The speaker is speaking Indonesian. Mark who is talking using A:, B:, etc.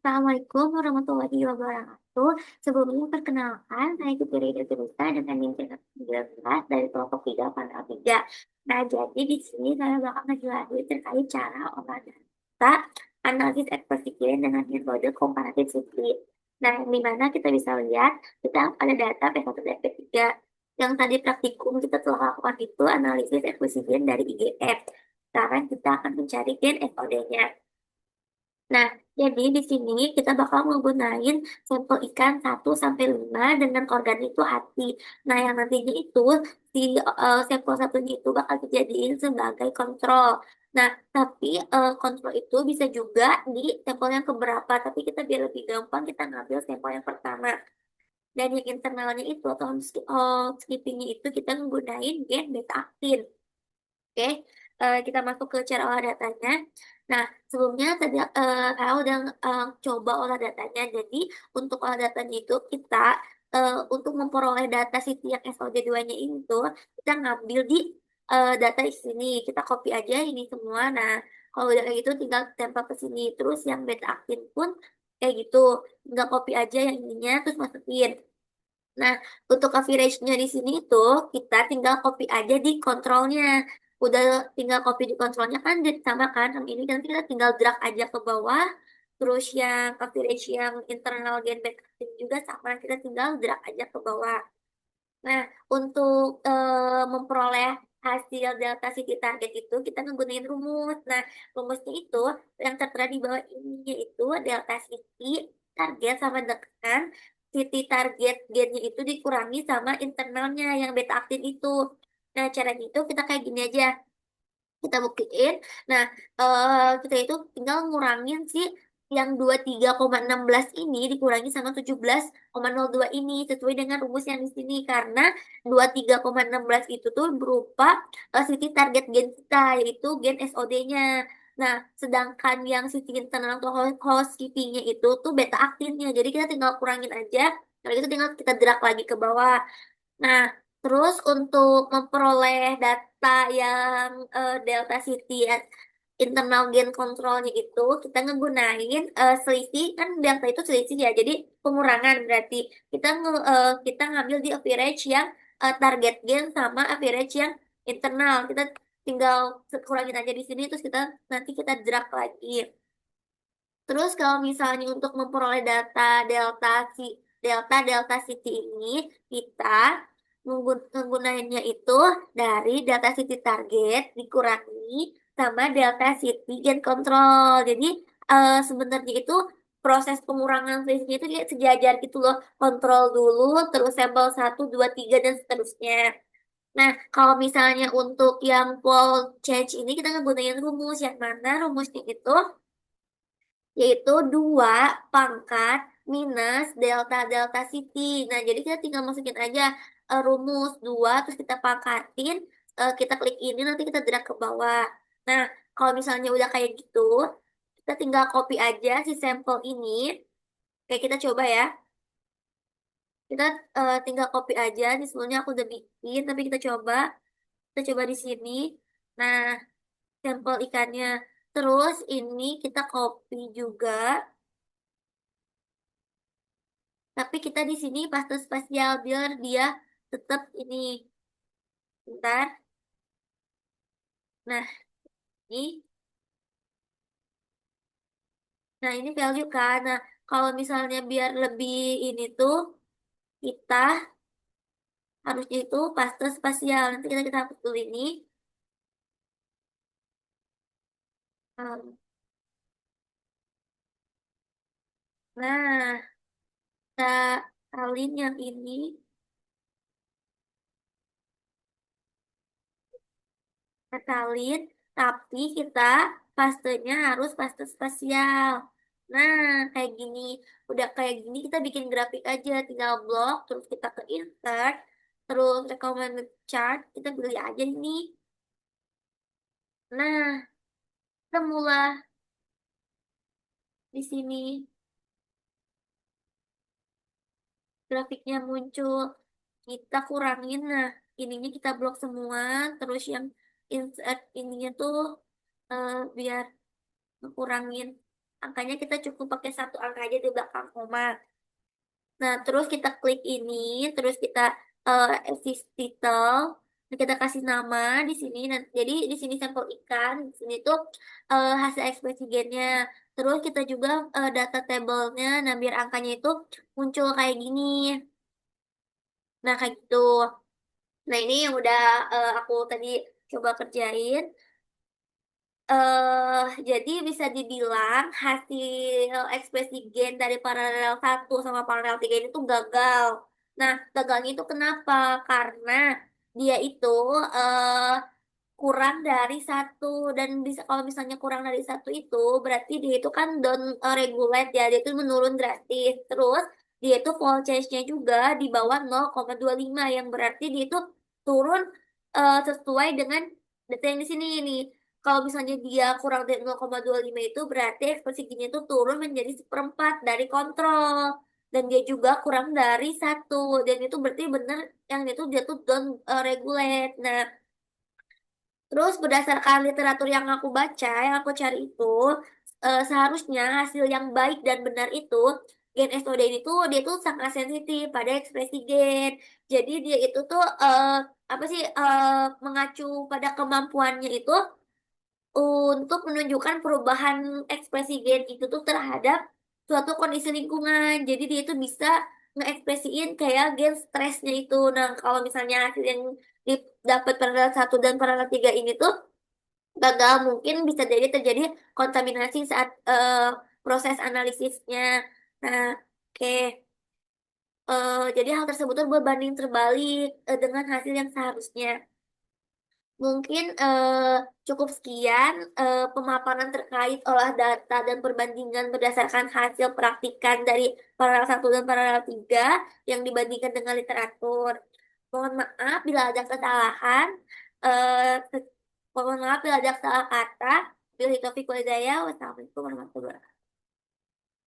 A: Assalamualaikum warahmatullahi wabarakatuh. Sebelumnya perkenalkan, saya Putri Deturusa dengan NIM 19 dari kelompok 3 pangkal 3. Nah, jadi di sini saya bakal ngejelasin terkait cara olah data, analisis ekspresi dengan metode komparatif sipil. Nah, di mana kita bisa lihat, kita ada data P1 dan P3. Yang tadi praktikum kita telah lakukan itu analisis ekspresi dari IGF. Sekarang kita akan mencari gen FOD-nya. Nah, jadi di sini kita bakal menggunakan sampel ikan 1 sampai 5 dengan organ itu hati. Nah, yang nantinya itu si sampel satunya itu bakal dijadiin sebagai kontrol. Nah, tapi kontrol itu bisa juga di sampel yang keberapa. Tapi kita biar lebih gampang kita ngambil sampel yang pertama. Dan yang internalnya itu atau skippingnya itu kita menggunakan gen beta aktin. Oke, kita masuk ke cara olah datanya. Nah, sebelumnya tadi saya udah coba olah datanya. Jadi, untuk olah datanya itu kita untuk memperoleh data City yang SOD2-nya itu kita ngambil di data di sini. Kita copy aja ini semua. Nah, kalau udah kayak gitu tinggal tempel ke sini. Terus yang beta actin pun kayak gitu. Tinggal copy aja yang ininya terus masukin. Nah, untuk coverage-nya di sini itu kita tinggal copy aja di kontrolnya. Udah tinggal copy di kontrolnya kan sama kan sama ini nanti kita tinggal drag aja ke bawah. Terus yang coverage yang internal gen back juga sama kita tinggal drag aja ke bawah. Nah, untuk memperoleh hasil delta city target itu kita menggunakan rumus. Nah, rumusnya itu yang tertera di bawah ini yaitu delta city target sama dengan city target gennya itu dikurangi sama internalnya yang beta aktin itu. Nah, caranya itu kita kayak gini aja kita buktiin. Nah, kita itu tinggal ngurangin sih yang 23,16 ini dikurangi sama 17,02 ini sesuai dengan rumus yang di sini karena 23,16 itu tuh berupa city target gen kita yaitu gen SOD-nya. Nah, sedangkan yang city internal atau housekeeping-nya itu tuh beta aktinnya. Jadi kita tinggal kurangin aja. Kalau itu tinggal kita drag lagi ke bawah. Nah, terus untuk memperoleh data yang Delta City internal gain controlnya itu kita ngegunain selisih kan delta itu selisih ya jadi pengurangan berarti kita ngambil di average yang target gain sama average yang internal kita tinggal kurangin aja di sini terus kita nanti kita drag lagi. Terus kalau misalnya untuk memperoleh data delta si delta city ini kita menggunakannya itu dari data city target dikurangi sama delta city gain control. Jadi sebenarnya itu proses pengurangan selisihnya itu kayak sejajar gitu loh. Kontrol dulu, terus sampel 1, 2, 3 dan seterusnya. Nah, kalau misalnya untuk yang fold change ini kita menggunakan rumus yang mana rumusnya itu yaitu 2 pangkat minus delta delta city. Nah, jadi kita tinggal masukin aja rumus 2 terus kita pangkatin, kita klik ini nanti kita drag ke bawah. Nah, kalau misalnya udah kayak gitu, kita tinggal copy aja si sampel ini. Kayak kita coba ya. Kita tinggal copy aja. Ini sebelumnya aku udah bikin, tapi kita coba. Kita coba di sini. Nah, sampel ikannya. Terus ini kita copy juga. Tapi kita di sini paste spasial biar dia tetap ini. Bentar. Nah, ini. Nah, ini value kan. Nah, kalau misalnya biar lebih ini tuh kita harusnya itu paste spasial. Nanti kita hapus dulu ini. Um, Nah, kita salin yang ini. Kita salin, tapi kita pastenya harus paste spasial. Nah, kayak gini. Udah kayak gini kita bikin grafik aja. Tinggal blok, terus kita ke insert, terus recommended chart. Kita pilih aja ini. Nah, semula di sini grafiknya muncul. Kita kurangin. Nah, ininya kita blok semua. Terus yang insert ininya tuh biar kurangin. angkanya kita cukup pakai satu angka aja di belakang koma. Nah, terus kita klik ini, terus kita assist title, nah, kita kasih nama di sini. Nah, jadi di sini sampel ikan, di sini tuh hasil ekspresi gennya. Terus kita juga data tabelnya, nah biar angkanya itu muncul kayak gini. Nah, kayak gitu. Nah, ini yang udah aku tadi coba kerjain. Jadi bisa dibilang hasil ekspresi gen dari paralel satu sama paralel 3 ini tuh gagal. Nah, gagalnya itu kenapa? Karena dia itu eh, kurang dari satu, dan bisa kalau misalnya kurang dari satu itu berarti dia itu kan down regulate ya, dia itu menurun drastis. Terus dia itu fall change-nya juga di bawah 0,25 yang berarti dia itu turun sesuai dengan data yang di sini ini. Kalau misalnya dia kurang dari 0,25 itu berarti ekspresi gini itu turun menjadi seperempat dari kontrol, dan dia juga kurang dari satu, dan itu berarti benar yang itu dia tuh down regulate. Nah, terus berdasarkan literatur yang aku baca, yang aku cari itu, seharusnya hasil yang baik dan benar itu gen SOD ini tuh dia tuh sangat sensitif pada ekspresi gen. Jadi dia itu tuh apa sih mengacu pada kemampuannya itu untuk menunjukkan perubahan ekspresi gen itu tuh terhadap suatu kondisi lingkungan. Jadi dia itu bisa ngekspresiin kayak gen stresnya itu. Nah, kalau misalnya hasil yang didapat paralel satu dan paralel 3 ini tuh gagal, mungkin bisa jadi terjadi kontaminasi saat proses analisisnya. Nah, oke. Jadi hal tersebut tuh berbanding terbalik dengan hasil yang seharusnya. Mungkin cukup sekian pemaparan terkait olah data dan perbandingan berdasarkan hasil praktikan dari paralel satu dan paralel 3 yang dibandingkan dengan literatur. Mohon maaf bila ada kesalahan. Mohon maaf bila ada salah kata. Bila itu Wassalamualaikum warahmatullahi wabarakatuh.